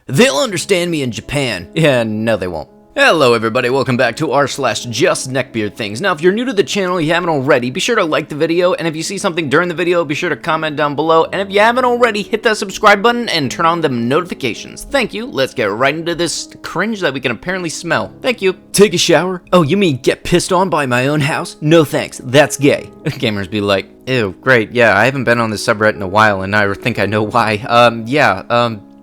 They'll understand me in Japan. Yeah, no they won't. Hello everybody, welcome back to r/justneckbeardthings. Now if you're new to the channel, you haven't already, be sure to like the video, and if you see something during the video, be sure to comment down below, and if you haven't already, hit that subscribe button and turn on the notifications. Thank you. Let's get right into this cringe that we can apparently smell. Thank you. Take a shower? Oh, you mean get pissed on by my own house? No thanks, that's gay. Gamers be like, ew, great, yeah, I haven't been on this subreddit in a while, and I think I know why.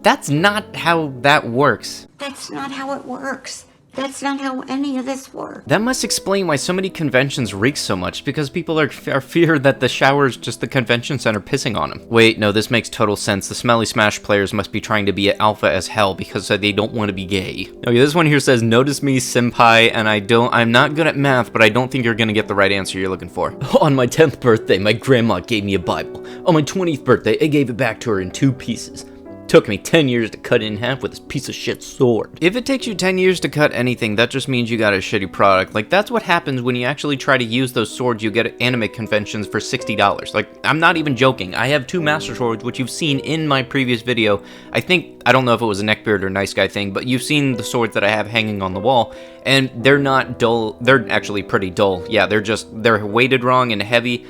That's not how that works. That's not how it works. That's not how any of this works. That must explain why so many conventions reek so much, because people are feared that the shower is just the convention center pissing on them. Wait, no, this makes total sense. The smelly Smash players must be trying to be alpha as hell because they don't want to be gay. Okay, this one here says, notice me, senpai, and I'm not good at math, but I don't think you're gonna get the right answer you're looking for. On my 10th birthday, my grandma gave me a Bible. On my 20th birthday, I gave it back to her in 2 pieces. Took me 10 years to cut it in half with this piece of shit sword. If it takes you 10 years to cut anything, that just means you got a shitty product. Like, that's what happens when you actually try to use those swords you get at anime conventions for $60. Like, I'm not even joking. I have 2 Master Swords, which you've seen in my previous video. I don't know if it was a neckbeard or nice guy thing, but you've seen the swords that I have hanging on the wall, and they're not dull. They're actually pretty dull. Yeah, they're weighted wrong and heavy.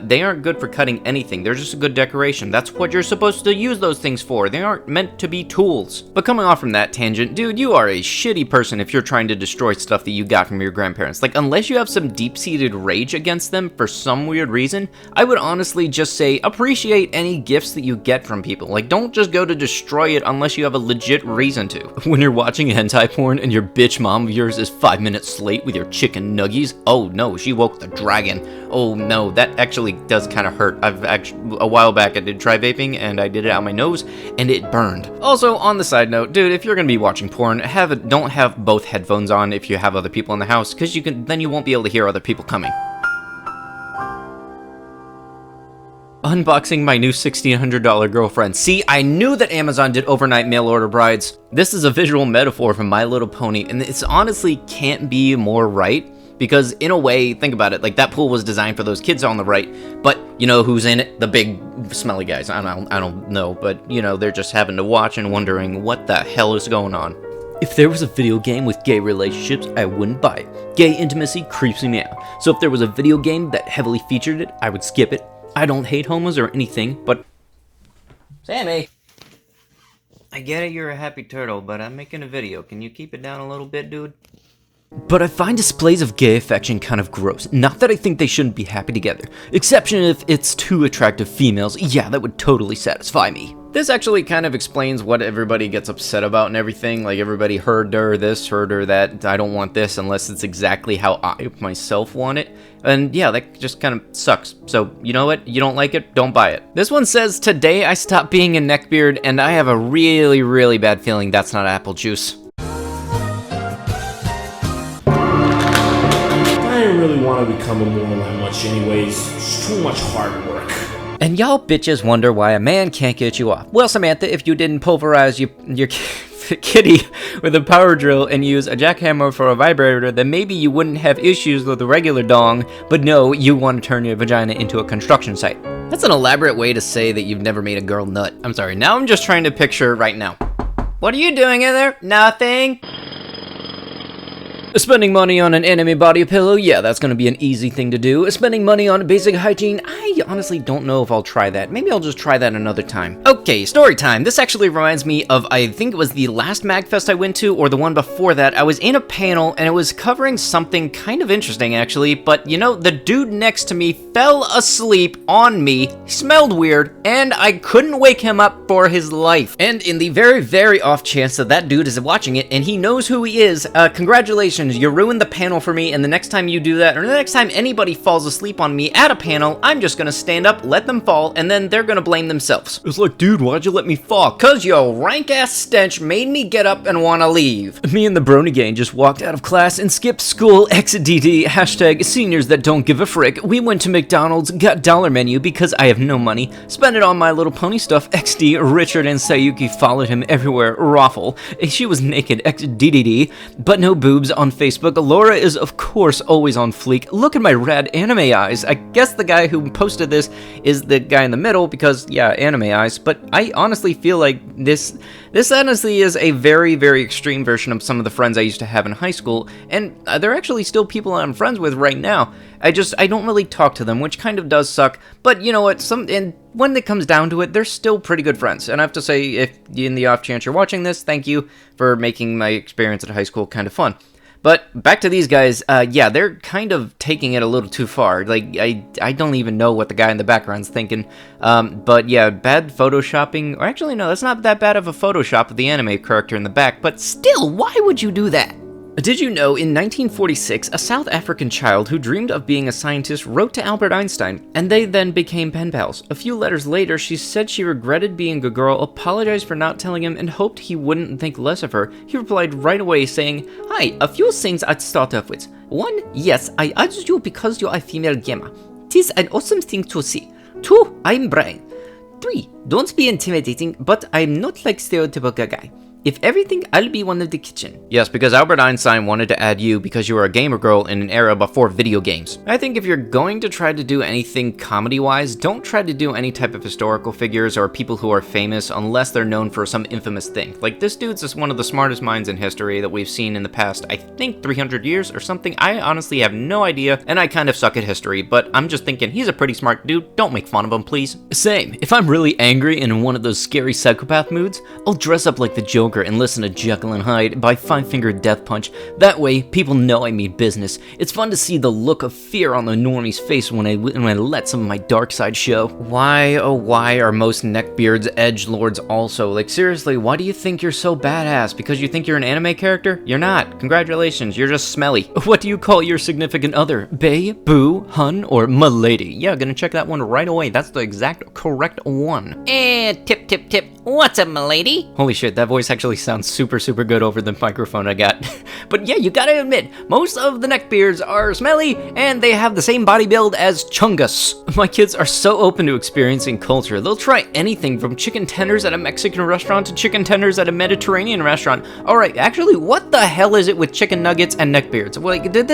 They aren't good for cutting anything. They're just a good decoration. That's what you're supposed to use those things for. They aren't meant to be tools. But coming off from that tangent, dude, you are a shitty person if you're trying to destroy stuff that you got from your grandparents. Like, unless you have some deep-seated rage against them for some weird reason, I would honestly just say appreciate any gifts that you get from people. Like, don't just go to destroy it unless you have a legit reason to. When you're watching hentai porn and your bitch mom of yours is 5 minutes late with your chicken nuggies, oh no, she woke the dragon. Oh no, that actually does kind of hurt. A while back I did try vaping and I did it out my nose and it burned. Also, on the side note, dude, if you're gonna be watching porn, don't have both headphones on if you have other people in the house, because then you won't be able to hear other people coming. Unboxing my new $1,600 girlfriend. See, I knew that Amazon did overnight mail order brides. This is a visual metaphor for My Little Pony, and it's honestly can't be more right. Because in a way, think about it, like that pool was designed for those kids on the right, but you know who's in it? The big smelly guys. I don't know, but you know, they're just having to watch and wondering what the hell is going on. If there was a video game with gay relationships, I wouldn't buy it. Gay intimacy creeps me out. So if there was a video game that heavily featured it, I would skip it. I don't hate homos or anything, but... Sammy! I get it, you're a happy turtle, but I'm making a video. Can you keep it down a little bit, dude? But I find displays of gay affection kind of gross. Not that I think they shouldn't be happy together. Exception if it's 2 attractive females. Yeah, that would totally satisfy me. This actually kind of explains what everybody gets upset about and everything. Like, everybody heard her this, heard her that. I don't want this unless it's exactly how I myself want it. And yeah, that just kind of sucks. So, you know what? You don't like it? Don't buy it. This one says, today I stopped being a neckbeard and I have a really, really bad feeling that's not apple juice. I didn't really want to become immortal that much anyways. It's too much hard work. And y'all bitches wonder why a man can't get you off. Well, Samantha, if you didn't pulverize your kitty with a power drill and use a jackhammer for a vibrator, then maybe you wouldn't have issues with a regular dong, but no, you want to turn your vagina into a construction site. That's an elaborate way to say that you've never made a girl nut. I'm sorry, now I'm just trying to picture right now. What are you doing in there? Nothing. Spending money on an anime body pillow, yeah, that's gonna be an easy thing to do. Spending money on basic hygiene, I honestly don't know if I'll try that. Maybe I'll just try that another time. Okay, story time. This actually reminds me of, I think it was the last MagFest I went to, or the one before that. I was in a panel, and it was covering something kind of interesting, actually, but, you know, the dude next to me fell asleep on me, he smelled weird, and I couldn't wake him up for his life. And in the very, very off chance that that dude is watching it, and he knows who he is, congratulations. You ruined the panel for me, and the next time you do that, or the next time anybody falls asleep on me at a panel, I'm just gonna stand up, let them fall, and then they're gonna blame themselves. It's like, dude, why'd you let me fall? Cause your rank-ass stench made me get up and wanna leave. Me and the Brony gang just walked out of class and skipped school, XDD, hashtag seniors that don't give a frick. We went to McDonald's, got dollar menu because I have no money, spent it on My Little Pony stuff, XD, Richard and Sayuki followed him everywhere, Raffle. She was naked, XDDD, but no boobs on Facebook. Laura is, of course, always on fleek. Look at my rad anime eyes. I guess the guy who posted this is the guy in the middle because, yeah, anime eyes. But I honestly feel like this honestly is a very, very extreme version of some of the friends I used to have in high school. And they're actually still people I'm friends with right now. I don't really talk to them, which kind of does suck. But you know what? And when it comes down to it, they're still pretty good friends. And I have to say, if in the off chance you're watching this, thank you for making my experience at high school kind of fun. But back to these guys, yeah, they're kind of taking it a little too far. Like, I don't even know what the guy in the background's thinking. But yeah, bad photoshopping. Or actually, no, that's not that bad of a Photoshop of the anime character in the back. But still, why would you do that? Did you know, in 1946, a South African child who dreamed of being a scientist wrote to Albert Einstein, and they then became pen pals. A few letters later, she said she regretted being a girl, apologized for not telling him, and hoped he wouldn't think less of her. He replied right away saying, "Hi, a few things I'd start off with. 1. Yes, I asked you because you're a female gamer. 'Tis an awesome thing to see. 2. I'm Brian. 3. Don't be intimidating, but I'm not like stereotypical guy. If everything, I'll be one of the kitchen." Yes, because Albert Einstein wanted to add you because you were a gamer girl in an era before video games. I think if you're going to try to do anything comedy-wise, don't try to do any type of historical figures or people who are famous unless they're known for some infamous thing. Like, this dude's just one of the smartest minds in history that we've seen in the past, I think 300 years or something. I honestly have no idea, and I kind of suck at history, but I'm just thinking he's a pretty smart dude. Don't make fun of him, please. Same. If I'm really angry and in one of those scary psychopath moods, I'll dress up like the Joker and listen to Jekyll and Hyde by Five Finger Death Punch. That way, people know I mean business. It's fun to see the look of fear on the normie's face when I let some of my dark side show. Why, oh why are most neckbeards edgelords also? Like, seriously, why do you think you're so badass? Because you think you're an anime character? You're not. Congratulations, you're just smelly. What do you call your significant other? Bae, boo, hun, or m'lady? Yeah, gonna check that one right away. That's the exact correct one. Tip, tip, tip. What's up, m'lady? Holy shit, that voice actually sounds super good over the microphone I got. But yeah, you gotta admit, most of the neckbeards are smelly, and they have the same body build as Chungus. My kids are so open to experiencing culture. They'll try anything from chicken tenders at a Mexican restaurant to chicken tenders at a Mediterranean restaurant. Alright, actually, what the hell is it with chicken nuggets and neckbeards? Like, did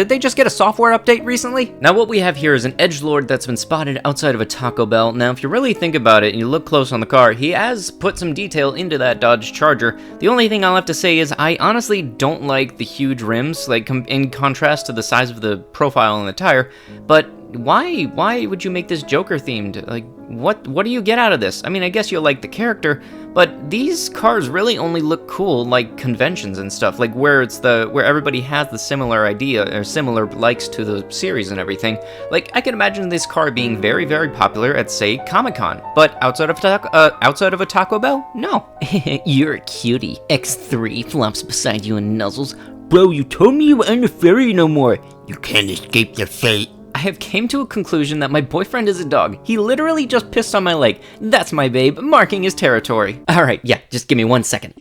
they just get a software update recently? Now what we have here is an edgelord that's been spotted outside of a Taco Bell. Now if you really think about it and you look close on the car, he has put some detail into that Dodge Charger. The only thing I'll have to say is I honestly don't like the huge rims, like in contrast to the size of the profile on the tire, but why would you make this Joker themed? Like, what do you get out of this? I mean, I guess you'll like the character, but these cars really only look cool like conventions and stuff, like where everybody has the similar idea or similar likes to the series and everything. Like, I can imagine this car being very, very popular at, say, Comic-Con, but outside of a Taco Bell, no. You're a cutie. X3 flops beside you and nuzzles. Bro, you told me you weren't a fairy no more. You can't escape your fate. I have came to a conclusion that my boyfriend is a dog. He literally just pissed on my leg. That's my babe, marking his territory. Alright, yeah, just give me 1 second.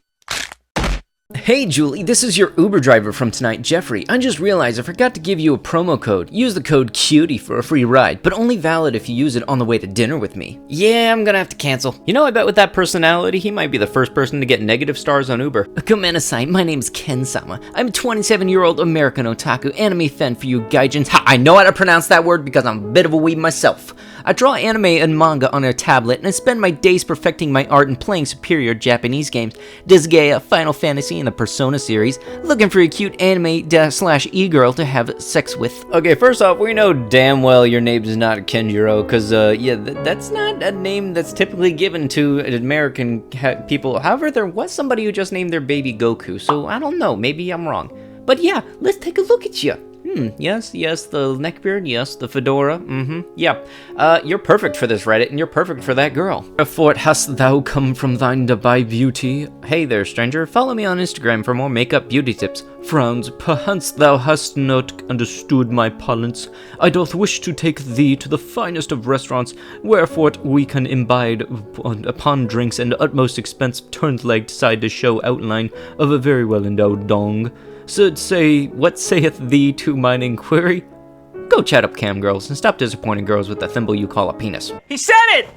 Hey Julie, this is your Uber driver from tonight, Jeffrey. I just realized I forgot to give you a promo code. Use the code CUTIE for a free ride, but only valid if you use it on the way to dinner with me. Yeah, I'm gonna have to cancel. You know, I bet with that personality, he might be the first person to get negative stars on Uber. Gomenasai, my name's Ken-sama. I'm a 27-year-old American otaku anime fan for you gaijins. Ha, I know how to pronounce that word because I'm a bit of a weeb myself. I draw anime and manga on a tablet, and I spend my days perfecting my art and playing superior Japanese games. Disgaea, Final Fantasy, and the Persona series. Looking for a cute anime/e-girl to have sex with. Okay, first off, we know damn well your name is not Kenjiro, because, yeah, that's not a name that's typically given to American people. However, there was somebody who just named their baby Goku, so I don't know, maybe I'm wrong. But yeah, let's take a look at you. Yes, the neckbeard, yes, the fedora, yeah. You're perfect for this Reddit, and you're perfect for that girl. Wherefore hast thou come from thine to buy beauty? Hey there, stranger, follow me on Instagram for more makeup beauty tips. Frowns, perchance thou hast not understood my parlance. I doth wish to take thee to the finest of restaurants, wherefore we can imbibe upon drinks and utmost expense turned leg side to show outline of a very well endowed dong. So say, what saith thee to mine inquiry? Go chat up cam girls and stop disappointing girls with the thimble you call a penis. He said it!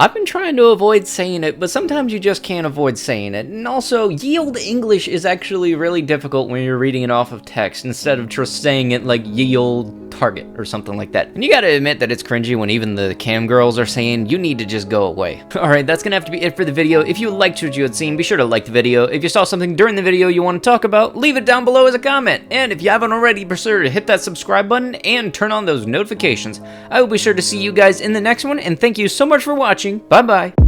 I've been trying to avoid saying it, but sometimes you just can't avoid saying it. And also, ye olde English is actually really difficult when you're reading it off of text instead of just saying it like ye olde Target or something like that. And you gotta admit that it's cringy when even the cam girls are saying, you need to just go away. Alright, that's gonna have to be it for the video. If you liked what you had seen, be sure to like the video. If you saw something during the video you want to talk about, leave it down below as a comment. And if you haven't already, be sure to hit that subscribe button and turn on those notifications. I will be sure to see you guys in the next one, and thank you so much for watching. Bye bye.